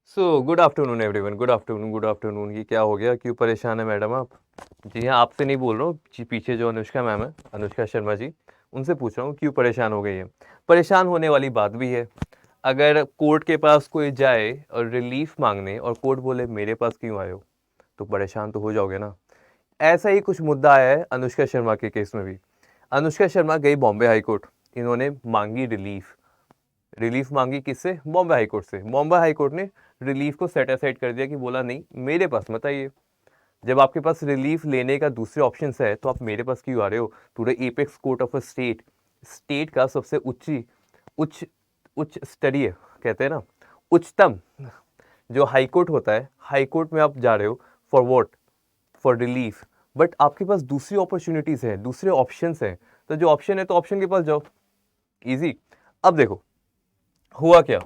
So good afternoon everyone, good afternoon. ये क्या हो गया, क्यों परेशान है मैडम आप? जी हाँ, आपसे नहीं बोल रहा हूँ जी, पीछे जो अनुष्का मैम है, अनुष्का शर्मा जी, उनसे पूछ रहा हूँ क्यों परेशान हो गई है। परेशान होने वाली बात भी है। अगर कोर्ट के पास कोई जाए और रिलीफ मांगने और कोर्ट बोले मेरे पास क्यों आए हो, तो परेशान तो हो जाओगे ना। ऐसा ही कुछ मुद्दा आया है अनुष्का शर्मा के केस में भी। अनुष्का शर्मा गई बॉम्बे हाई कोर्ट, इन्होंने मांगी रिलीफ। रिलीफ मांगी किससे? बॉम्बे हाई कोर्ट से। बॉम्बे हाई कोर्ट ने रिलीफ को सेट असाइड कर दिया कि बोला नहीं, मेरे पास मत आइए। जब आपके पास रिलीफ लेने का दूसरे ऑप्शन है तो आप मेरे पास क्यों आ रहे हो? To the apex court of a state, state का सबसे उच्च उच्च स्तरीय, कहते हैं ना, उच्चतम जो हाई कोर्ट होता है, हाई कोर्ट में आप जा रहे हो for what? For relief. But आपके पास दूसरी अपॉर्चुनिटीज हैं, दूसरे ऑप्शंस हैं। तो जो ऑप्शन है तो ऑप्शन के पास जाओ, इजी। अब देखो हुआ क्या।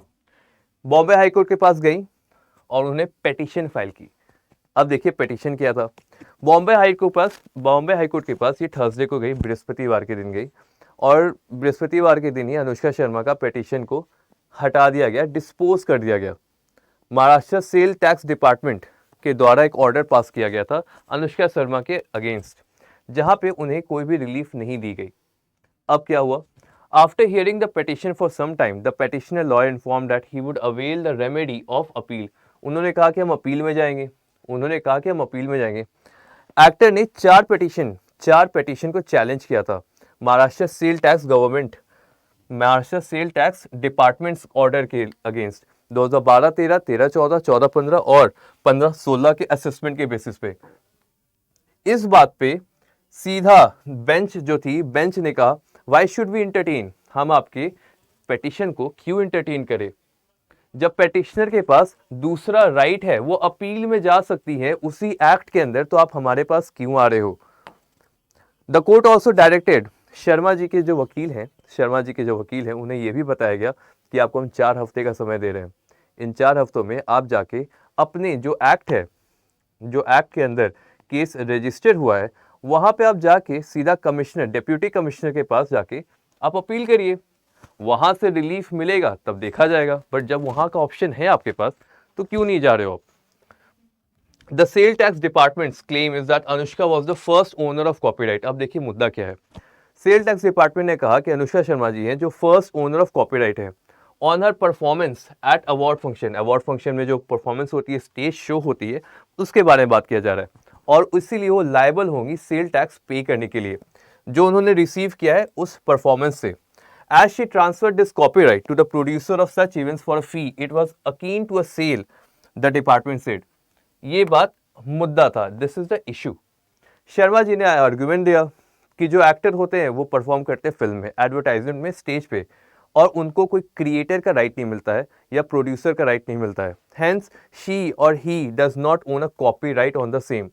बॉम्बे हाई कोर्ट के पास गई और उन्होंने पेटिशन फाइल की। अब देखिए पेटिशन क्या था। बॉम्बे हाई कोर्ट के पास ये थर्सडे को गई, बृहस्पतिवार के दिन गई, और बृहस्पतिवार के दिन ही अनुष्का शर्मा का पेटिशन को हटा दिया गया, डिस्पोज कर दिया गया। महाराष्ट्र सेल टैक्स डिपार्टमेंट के द्वारा एक ऑर्डर पास किया गया था अनुष्का शर्मा के अगेंस्ट, जहां पे उन्हें कोई भी रिलीफ नहीं दी गई। अब क्या हुआ? After hearing the petition for some time, the petitioner lawyer inform that he would avail the remedy of appeal. उन्होंने कहा कि हम अपील में जाएंगे। एक्टर ने चार पेटिशन को चैलेंज किया था Maharashtra sale tax departments order के अगेंस्ट, 2012-13, 13-14, 14-15 और 15-16 के असेसमेंट के बेसिस पे। इस बात पे सीधा बेंच ने कहा वाई शुड वी इंटरटेन, हम आपके पेटिशन को क्यों इंटरटेन करें? जब पेटिशनर के पास दूसरा राइट है, वो अपील में जा सकती है उसी एक्ट के अंदर, तो आप हमारे पास क्यों आ रहे हो? The court also directed, Sharma ji के जो वकील हैं उन्हें यह भी बताया गया कि आपको हम 4 हफ्ते का समय दे रहे हैं। इन 4 हफ्तों में आप जाके अपने जो एक्ट के अंदर केस रजिस्टर हुआ है, वहां पे आप जाके सीधा डिप्यूटी कमिश्नर के पास जाके आप अपील करिए। वहां से रिलीफ मिलेगा तब देखा जाएगा, बट जब वहां का ऑप्शन है आपके पास, तो क्यों नहीं जा रहे हो आप? The sale tax departments claim is that Anushka was the first owner of copyright. अब देखिए मुद्दा क्या है। सेल टैक्स डिपार्टमेंट ने कहा कि अनुष्का शर्मा जी हैं जो फर्स्ट ओनर ऑफ कॉपीराइट है on her performance at award function में जो परफॉर्मेंस होती है, स्टेज शो होती है, उसके बारे में बात किया जा रहा है, और इसीलिए वो लायबल होंगी सेल टैक्स पे करने के लिए जो उन्होंने रिसीव किया है उस परफॉर्मेंस से। As she transferred this copyright to the producer of such events for a fee, it was akin to a sale, the department said. ये बात मुद्दा था, this is the issue. Sharma ji ने आर्गुमेंट दिया कि जो एक्टर होते हैं वो परफॉर्म करते हैं फिल्म में, एडवर्टाइजमेंट में, स्टेज पे, और उनको कोई क्रिएटर का राइट नहीं मिलता है या प्रोड्यूसर का राइट नहीं मिलता है। Hence she or he does not own a copyright on the same.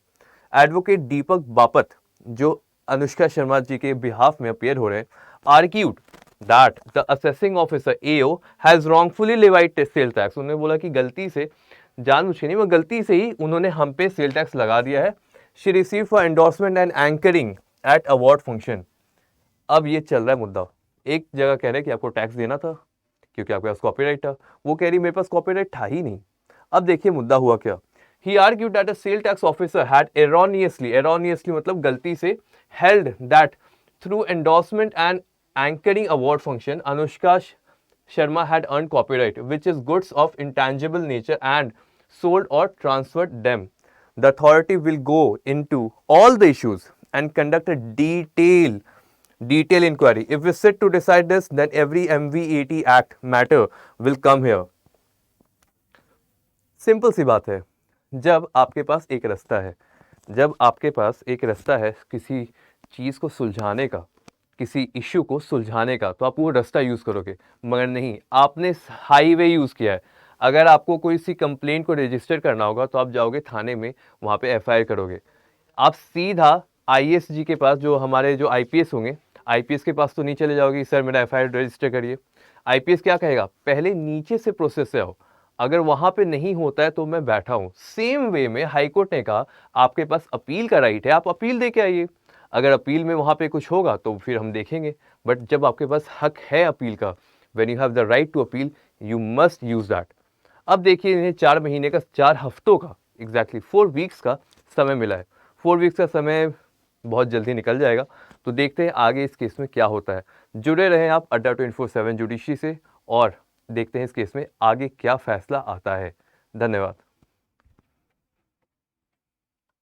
Advocate Deepak Bapat, जो अनुष्का शर्मा जी के बिहाफ में अपियर हो रहे हैं, argued that the assessing officer AO has wrongfully levied sale tax. उन्होंने बोला कि गलती से, जानबूझ के नहीं, वो गलती से ही उन्होंने हम पे सेल टैक्स लगा दिया है। She receive for endorsement and anchoring at award function. अब ये चल रहा है मुद्दा। एक जगह कह रहे हैं कि आपको टैक्स देना था क्योंकि आपके पास कॉपीराइट था, वो कह रही मेरे पास कॉपीराइट था ही नहीं। अब देखिए मुद्दा हुआ क्या। He argued that a sale tax officer had erroneously मतलब गलती से, held that through endorsement and anchoring award function Anushka Sharma had earned copyright, which is goods of intangible nature, and sold or transferred them. The authority will go into all the issues and conduct a detailed inquiry. If we sit to decide this, then every MV80 Act matter will come here. Simple सी बात है। जब आपके पास एक रास्ता है, किसी चीज़ को सुलझाने का, किसी इश्यू को सुलझाने का, तो आप वो रास्ता यूज़ करोगे। मगर नहीं, आपने हाईवे यूज़ किया है। अगर आपको कोई सी कंप्लेंट को रजिस्टर करना होगा तो आप जाओगे थाने में, वहाँ पे एफआईआर करोगे। आप सीधा आईएएस जी के पास, जो हमारे जो आईपीएस होंगे, आईपीएस के पास तो नहीं चले जाओगे सर मेरा एफआईआर रजिस्टर करिए। आईपीएस क्या कहेगा, पहले नीचे से प्रोसेस से आओ, अगर वहां पे नहीं होता है तो मैं बैठा हूं। सेम वे में हाईकोर्ट ने कहा आपके पास अपील का राइट है, आप अपील दे के आइए। अगर अपील में वहां पे कुछ होगा तो फिर हम देखेंगे, बट जब आपके पास हक है अपील का, when you have the right to appeal, you must use that. अब देखिए इन्हें 4 महीने का 4 हफ्तों का एग्जैक्टली 4 वीक्स का समय मिला है। 4 वीक्स का समय बहुत जल्दी निकल जाएगा। तो देखते हैं आगे इस केस में क्या होता है। जुड़े रहें आप अड्डा 24/7 जुडिशरी से और देखते हैं इस केस में आगे क्या फैसला आता है। धन्यवाद।